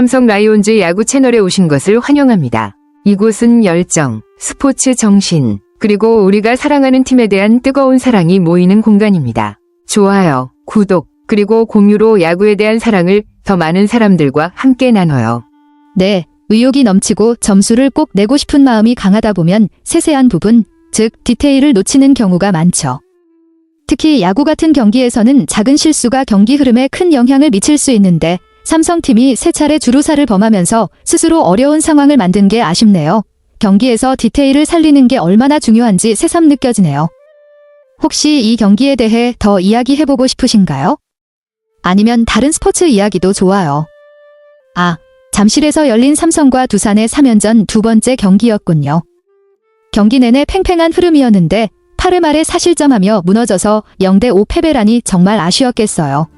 삼성 라이온즈 야구 채널에 오신 것을 환영합니다. 이곳은 열정, 스포츠 정신, 그리고 우리가 사랑하는 팀에 대한 뜨거운 사랑이 모이는 공간입니다. 좋아요, 구독, 그리고 공유로 야구에 대한 사랑을 더 많은 사람들과 함께 나눠요. 네, 의욕이 넘치고 점수를 꼭 내고 싶은 마음이 강하다 보면 세세한 부분, 즉 디테일을 놓치는 경우가 많죠. 특히 야구 같은 경기에서는 작은 실수가 경기 흐름에 큰 영향을 미칠 수 있는데 삼성팀이 세 차례 주루사를 범하면서 스스로 어려운 상황을 만든 게 아쉽네요. 경기에서 디테일을 살리는 게 얼마나 중요한지 새삼 느껴지네요. 혹시 이 경기에 대해 더 이야기해보고 싶으신가요? 아니면 다른 스포츠 이야기도 좋아요. 잠실에서 열린 삼성과 두산의 3연전 두 번째 경기였군요. 경기 내내 팽팽한 흐름이었는데 8회 말에 사실점하며 무너져서 0대5 패배라니 정말 아쉬웠겠어요.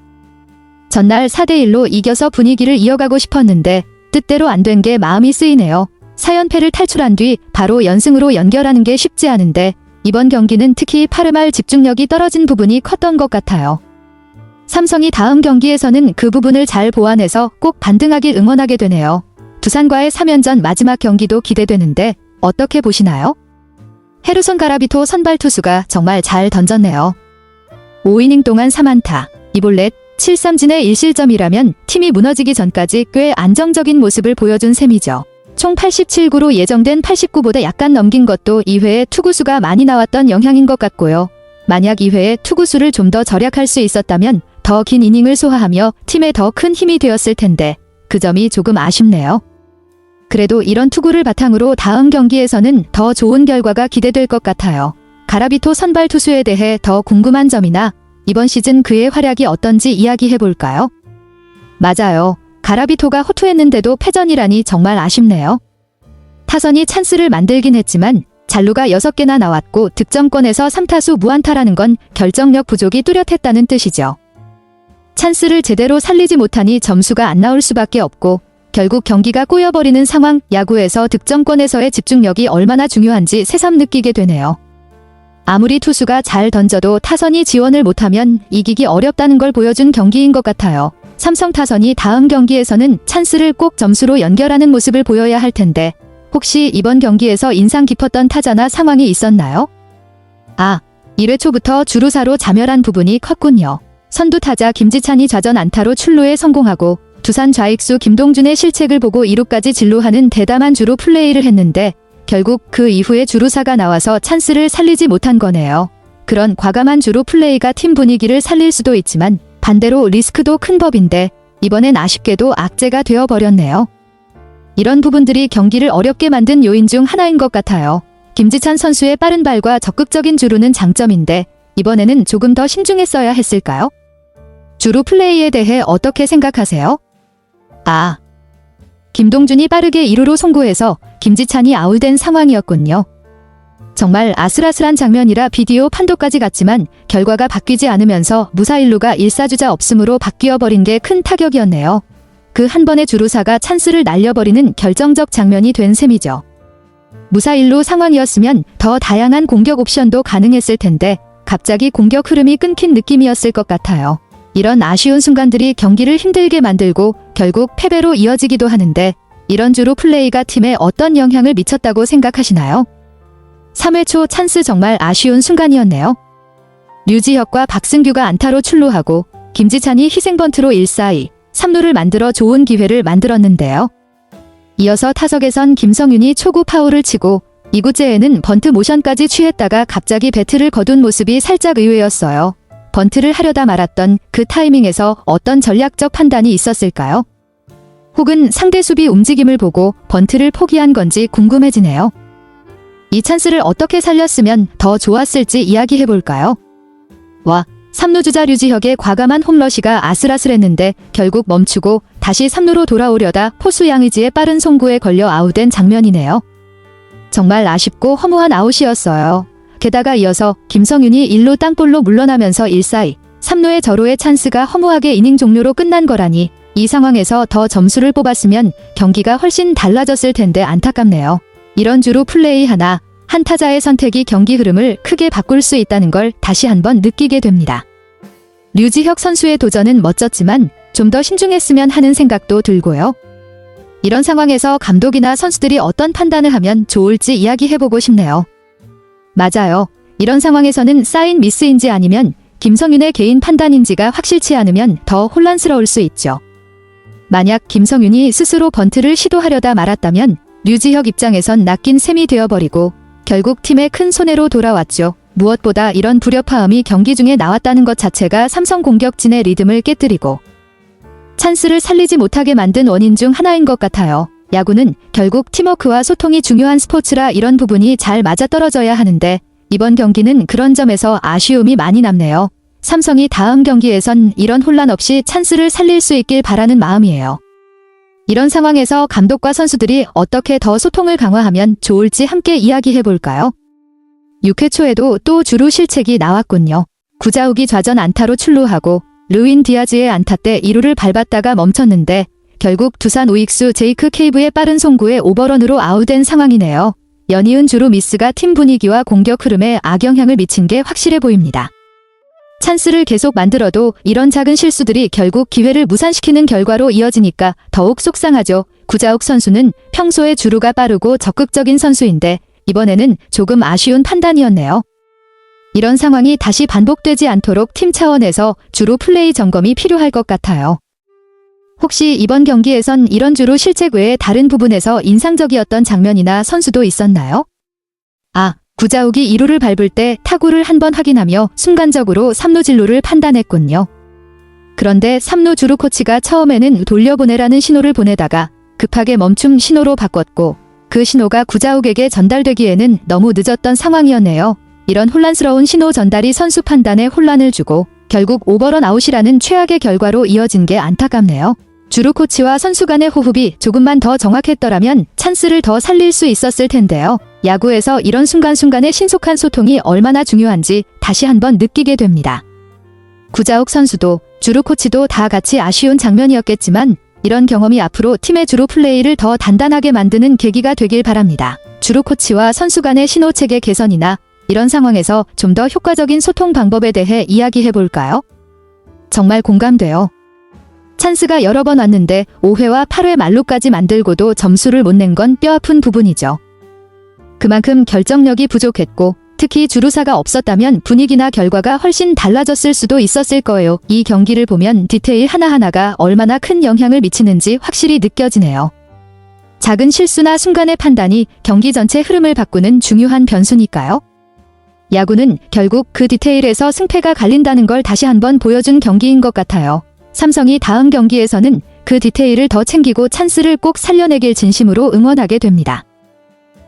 전날 4대1로 이겨서 분위기를 이어가고 싶었는데 뜻대로 안 된 게 마음이 쓰이네요. 4연패를 탈출한 뒤 바로 연승으로 연결하는 게 쉽지 않은데 이번 경기는 특히 8회 말 집중력이 떨어진 부분이 컸던 것 같아요. 삼성이 다음 경기에서는 그 부분을 잘 보완해서 꼭 반등하길 응원하게 되네요. 두산과의 3연전 마지막 경기도 기대되는데 어떻게 보시나요? 헤르손 가라비토 선발 투수가 정말 잘 던졌네요. 5이닝 동안 3안타, 2볼넷, 7삼진의 1실점이라면 팀이 무너지기 전까지 꽤 안정적인 모습을 보여준 셈이죠. 총 87구로 예정된 89보다 약간 넘긴 것도 2회에 투구수가 많이 나왔던 영향인 것 같고요. 만약 2회에 투구수를 좀 더 절약할 수 있었다면 더 긴 이닝을 소화하며 팀에 더 큰 힘이 되었을 텐데 그 점이 조금 아쉽네요. 그래도 이런 투구를 바탕으로 다음 경기에서는 더 좋은 결과가 기대될 것 같아요. 가라비토 선발 투수에 대해 더 궁금한 점이나 이번 시즌 그의 활약이 어떤지 이야기해볼까요? 맞아요. 가라비토가 호투했는데도 패전이라니 정말 아쉽네요. 타선이 찬스를 만들긴 했지만 잔루가 6개나 나왔고 득점권에서 3타수 무안타라는 건 결정력 부족이 뚜렷했다는 뜻이죠. 찬스를 제대로 살리지 못하니 점수가 안 나올 수밖에 없고 결국 경기가 꼬여버리는 상황, 야구에서 득점권에서의 집중력이 얼마나 중요한지 새삼 느끼게 되네요. 아무리 투수가 잘 던져도 타선이 지원을 못하면 이기기 어렵다는 걸 보여준 경기인 것 같아요. 삼성 타선이 다음 경기에서는 찬스를 꼭 점수로 연결하는 모습을 보여야 할 텐데 혹시 이번 경기에서 인상 깊었던 타자나 상황이 있었나요? 1회 초부터 주루사로 자멸한 부분이 컸군요. 선두 타자 김지찬이 좌전 안타로 출루에 성공하고 두산 좌익수 김동준의 실책을 보고 2루까지 진루하는 대담한 주루 플레이를 했는데 결국 그 이후에 주루사가 나와서 찬스를 살리지 못한 거네요. 그런 과감한 주루 플레이가 팀 분위기를 살릴 수도 있지만 반대로 리스크도 큰 법인데 이번엔 아쉽게도 악재가 되어버렸네요. 이런 부분들이 경기를 어렵게 만든 요인 중 하나인 것 같아요. 김지찬 선수의 빠른 발과 적극적인 주루는 장점인데 이번에는 조금 더 신중했어야 했을까요? 주루 플레이에 대해 어떻게 생각하세요? 김동준이 빠르게 2루로 송구해서 김지찬이 아웃된 상황이었군요. 정말 아슬아슬한 장면이라 비디오 판도까지 갔지만 결과가 바뀌지 않으면서 무사 1루가 1사주자 없음으로 바뀌어버린 게 큰 타격이었네요. 그 한 번의 주루사가 찬스를 날려버리는 결정적 장면이 된 셈이죠. 무사 1루 상황이었으면 더 다양한 공격 옵션도 가능했을 텐데 갑자기 공격 흐름이 끊긴 느낌이었을 것 같아요. 이런 아쉬운 순간들이 경기를 힘들게 만들고 결국 패배로 이어지기도 하는데 이런 주루 플레이가 팀에 어떤 영향을 미쳤다고 생각하시나요? 3회 초 찬스 정말 아쉬운 순간이었네요. 류지혁과 박승규가 안타로 출루하고 김지찬이 희생번트로 1-4-2, 3루를 만들어 좋은 기회를 만들었는데요. 이어서 타석에선 김성윤이 초구 파울을 치고 2구째에는 번트 모션까지 취했다가 갑자기 배트를 거둔 모습이 살짝 의외였어요. 번트를 하려다 말았던 그 타이밍에서 어떤 전략적 판단이 있었을까요? 혹은 상대 수비 움직임을 보고 번트를 포기한 건지 궁금해지네요. 이 찬스를 어떻게 살렸으면 더 좋았을지 이야기해볼까요? 3루 주자 류지혁의 과감한 홈러시가 아슬아슬했는데 결국 멈추고 다시 3루로 돌아오려다 포수 양의지의 빠른 송구에 걸려 아웃된 장면이네요. 정말 아쉽고 허무한 아웃이었어요. 게다가 이어서 김성윤이 1루 땅볼로 물러나면서 1-4-2, 3루의 저로의 찬스가 허무하게 이닝 종료로 끝난 거라니 이 상황에서 더 점수를 뽑았으면 경기가 훨씬 달라졌을 텐데 안타깝네요. 이런 주루 플레이 하나, 한 타자의 선택이 경기 흐름을 크게 바꿀 수 있다는 걸 다시 한번 느끼게 됩니다. 류지혁 선수의 도전은 멋졌지만 좀 더 신중했으면 하는 생각도 들고요. 이런 상황에서 감독이나 선수들이 어떤 판단을 하면 좋을지 이야기해보고 싶네요. 맞아요. 이런 상황에서는 사인 미스인지 아니면 김성윤의 개인 판단인지가 확실치 않으면 더 혼란스러울 수 있죠. 만약 김성윤이 스스로 번트를 시도하려다 말았다면 류지혁 입장에선 낚인 셈이 되어버리고 결국 팀의 큰 손해로 돌아왔죠. 무엇보다 이런 불협화음이 경기 중에 나왔다는 것 자체가 삼성 공격진의 리듬을 깨뜨리고 찬스를 살리지 못하게 만든 원인 중 하나인 것 같아요. 야구는 결국 팀워크와 소통이 중요한 스포츠라 이런 부분이 잘 맞아떨어져야 하는데 이번 경기는 그런 점에서 아쉬움이 많이 남네요. 삼성이 다음 경기에선 이런 혼란 없이 찬스를 살릴 수 있길 바라는 마음이에요. 이런 상황에서 감독과 선수들이 어떻게 더 소통을 강화하면 좋을지 함께 이야기해볼까요? 6회 초에도 또 주루 실책이 나왔군요. 구자욱이 좌전 안타로 출루하고 르윈 디아즈의 안타 때 2루를 밟았다가 멈췄는데 결국 두산 우익수 제이크 케이브의 빠른 송구에 오버런으로 아웃된 상황이네요. 연이은 주루 미스가 팀 분위기와 공격 흐름에 악영향을 미친 게 확실해 보입니다. 찬스를 계속 만들어도 이런 작은 실수들이 결국 기회를 무산시키는 결과로 이어지니까 더욱 속상하죠. 구자욱 선수는 평소에 주루가 빠르고 적극적인 선수인데 이번에는 조금 아쉬운 판단이었네요. 이런 상황이 다시 반복되지 않도록 팀 차원에서 주루 플레이 점검이 필요할 것 같아요. 혹시 이번 경기에선 이런 주루 실책 외에 다른 부분에서 인상적이었던 장면이나 선수도 있었나요? 구자욱이 2루를 밟을 때 타구를 한번 확인하며 순간적으로 3루 진루를 판단했군요. 그런데 3루 주루 코치가 처음에는 돌려보내라는 신호를 보내다가 급하게 멈춤 신호로 바꿨고 그 신호가 구자욱에게 전달되기에는 너무 늦었던 상황이었네요. 이런 혼란스러운 신호 전달이 선수 판단에 혼란을 주고 결국 오버런 아웃이라는 최악의 결과로 이어진 게 안타깝네요. 주루 코치와 선수 간의 호흡이 조금만 더 정확했더라면 찬스를 더 살릴 수 있었을 텐데요. 야구에서 이런 순간순간의 신속한 소통이 얼마나 중요한지 다시 한번 느끼게 됩니다. 구자욱 선수도 주루 코치도 다 같이 아쉬운 장면이었겠지만 이런 경험이 앞으로 팀의 주루 플레이를 더 단단하게 만드는 계기가 되길 바랍니다. 주루 코치와 선수 간의 신호 체계 개선이나 이런 상황에서 좀 더 효과적인 소통 방법에 대해 이야기해볼까요? 정말 공감돼요. 찬스가 여러 번 왔는데 5회와 8회 말루까지 만들고도 점수를 못 낸 건 뼈아픈 부분이죠. 그만큼 결정력이 부족했고 특히 주루사가 없었다면 분위기나 결과가 훨씬 달라졌을 수도 있었을 거예요. 이 경기를 보면 디테일 하나하나가 얼마나 큰 영향을 미치는지 확실히 느껴지네요. 작은 실수나 순간의 판단이 경기 전체 흐름을 바꾸는 중요한 변수니까요. 야구는 결국 그 디테일에서 승패가 갈린다는 걸 다시 한번 보여준 경기인 것 같아요. 삼성이 다음 경기에서는 그 디테일을 더 챙기고 찬스를 꼭 살려내길 진심으로 응원하게 됩니다.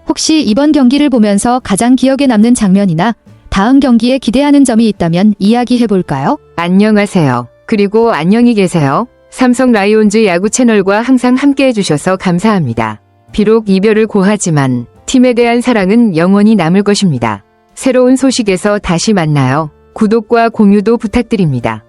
혹시 이번 경기를 보면서 가장 기억에 남는 장면이나 다음 경기에 기대하는 점이 있다면 이야기해볼까요? 안녕하세요. 그리고 안녕히 계세요. 삼성 라이온즈 야구 채널과 항상 함께 해주셔서 감사합니다. 비록 이별을 고하지만 팀에 대한 사랑은 영원히 남을 것입니다. 새로운 소식에서 다시 만나요. 구독과 공유도 부탁드립니다.